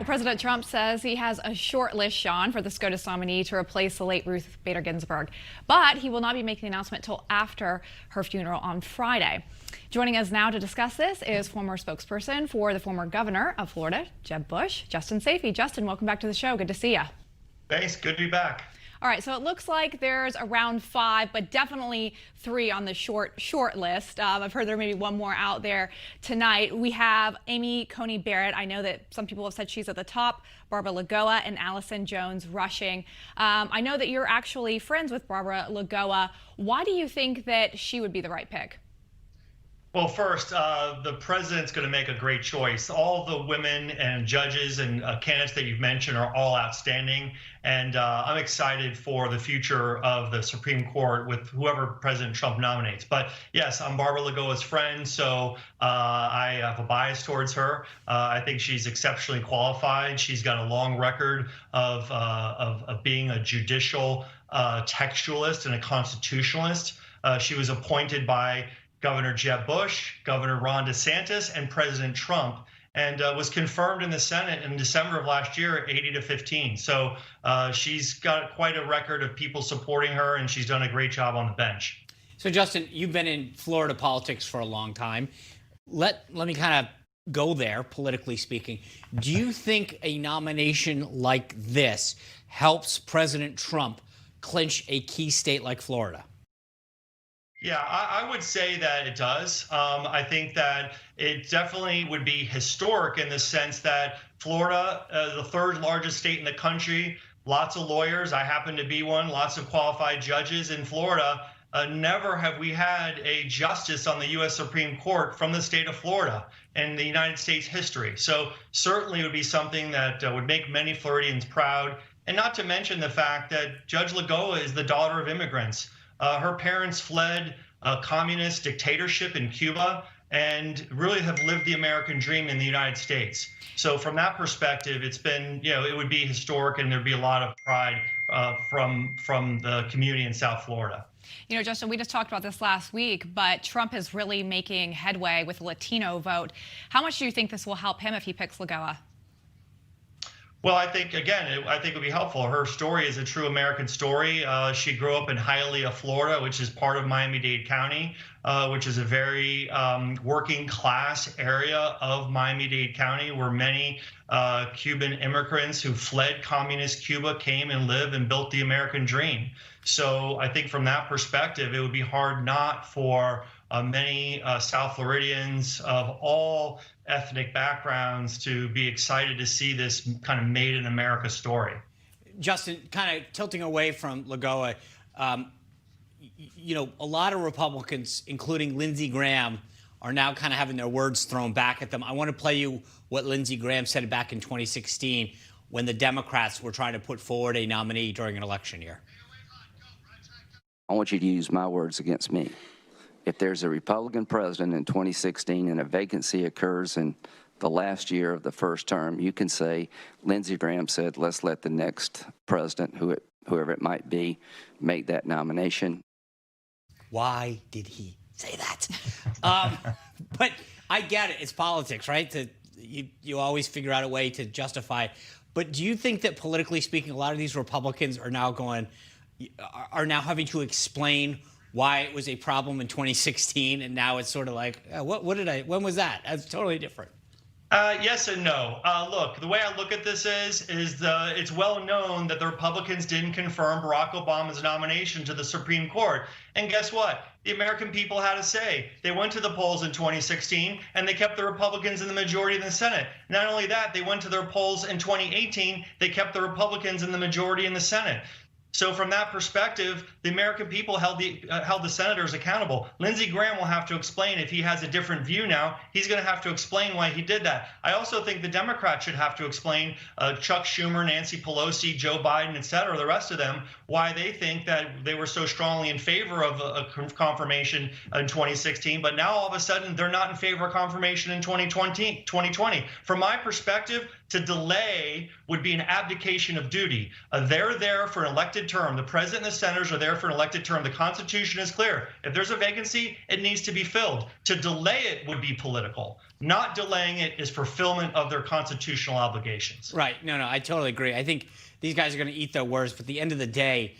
President Trump says he has a short list, Sean, for the SCOTUS nominee to replace the late Ruth Bader Ginsburg. But he will not be making the announcement until after her funeral on Friday. Joining us now to discuss this is former spokesperson for the former governor of Florida, Jeb Bush, Justin Sayfie. Justin, welcome back to the show. Good to see you. Thanks. Good to be back. All right, so it looks like there's around 5, but definitely 3 on the short list. I've heard there may be one more out there tonight. We have Amy Coney Barrett. I know that some people have said she's at the top. Barbara Lagoa and Allison Jones rushing. I know that you're actually friends with Barbara Lagoa. Why do you think that she would be the right pick? Well, first, the president's going to make a great choice. All the women and judges and candidates that you've mentioned are all outstanding. And I'm excited for the future of the Supreme Court with whoever President Trump nominates. But yes, I'm Barbara Lagoa's friend, so I have a bias towards her. I think she's exceptionally qualified. She's got a long record of being a judicial textualist and a constitutionalist. She was appointed by Governor Jeb Bush, Governor Ron DeSantis, and President Trump, and was confirmed in the Senate in December of last year, 80-15. So she's got quite a record of people supporting her, and she's done a great job on the bench. So, Justin, you've been in Florida politics for a long time. Let me kind of go there, politically speaking. Do you think a nomination like this helps President Trump clinch a key state like Florida? Yeah, I would say that it does. I think that it definitely would be historic in the sense that Florida, the third largest state in the country, lots of lawyers. I happen to be one, lots of qualified judges in Florida. Never have we had a justice on the U.S. Supreme Court from the state of Florida in the United States history. So certainly it would be something that would make many Floridians proud. And not to mention the fact that Judge Lagoa is the daughter of immigrants. Her parents fled a communist dictatorship in Cuba and really have lived the American dream in the United States. So from that perspective, it's been, it would be historic, and there'd be a lot of pride from the community in South Florida. Justin, we just talked about this last week, but Trump is really making headway with the Latino vote. How much do you think this will help him if he picks Lagoa? Well, I think, again, I think it would be helpful. Her story is a true American story. She grew up in Hialeah, Florida, which is part of Miami-Dade County, which is a very working class area of Miami-Dade County, where many Cuban immigrants who fled communist Cuba came and lived and built the American dream. So I think from that perspective, it would be hard not for many South Floridians of all ethnic backgrounds to be excited to see this kind of made in America story. Justin, kind of tilting away from Lagoa, a lot of Republicans, including Lindsey Graham, are now kind of having their words thrown back at them. I want to play you what Lindsey Graham said back in 2016 when the Democrats were trying to put forward a nominee during an election year. I want you to use my words against me. If there's a Republican president in 2016 and a vacancy occurs in the last year of the first term, you can say, Lindsey Graham said, let's let the next president, whoever it might be, make that nomination. Why did he say that? But I get it. It's politics, right? You always figure out a way to justify it. But do you think that politically speaking, a lot of these Republicans are now having to explain why it was a problem in 2016, and now it's sort of like, when was that? That's totally different. Yes and no. Look, the way I look at this is it's well known that the Republicans didn't confirm Barack Obama's nomination to the Supreme Court. And guess what? The American people had a say. They went to the polls in 2016, and they kept the Republicans in the majority in the Senate. Not only that, they went to their polls in 2018. They kept the Republicans in the majority in the Senate. So from that perspective, the American people held the senators accountable. Lindsey Graham will have to explain if he has a different view now. He's going to have to explain why he did that. I also think the Democrats should have to explain, Chuck Schumer, Nancy Pelosi, Joe Biden, et cetera, the rest of them, why they think that they were so strongly in favor of a confirmation in 2016, but now all of a sudden they're not in favor of confirmation in 2020. From my perspective, to delay would be an abdication of duty. They're there for an elected elected term. The president and the senators are there for an elected term. The Constitution is clear. If there's a vacancy, it needs to be filled. To delay it would be political. Not delaying it is fulfillment of their constitutional obligations. Right. No, I totally agree. I think these guys are going to eat their words, but at the end of the day,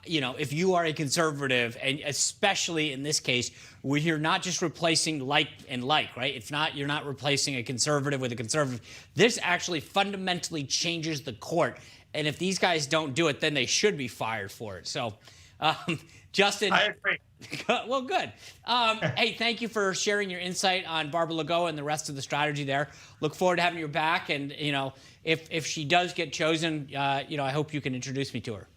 if you are a conservative, and especially in this case, where you're not just replacing like and like, right? You're not replacing a conservative with a conservative. This actually fundamentally changes the court. And if these guys don't do it, then they should be fired for it. So, Justin. I agree. Well, good. Hey, thank you for sharing your insight on Barbara Lagoa and the rest of the strategy there. Look forward to having you back. And, if she does get chosen, I hope you can introduce me to her.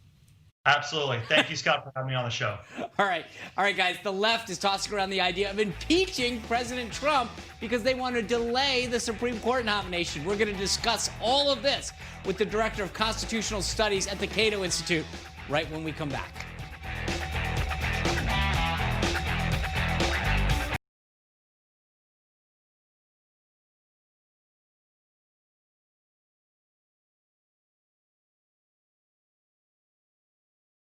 Absolutely. Thank you, Scott, for having me on the show. All right, guys. The left is tossing around the idea of impeaching President Trump because they want to delay the Supreme Court nomination. We're going to discuss all of this with the Director of Constitutional Studies at the Cato Institute right when we come back.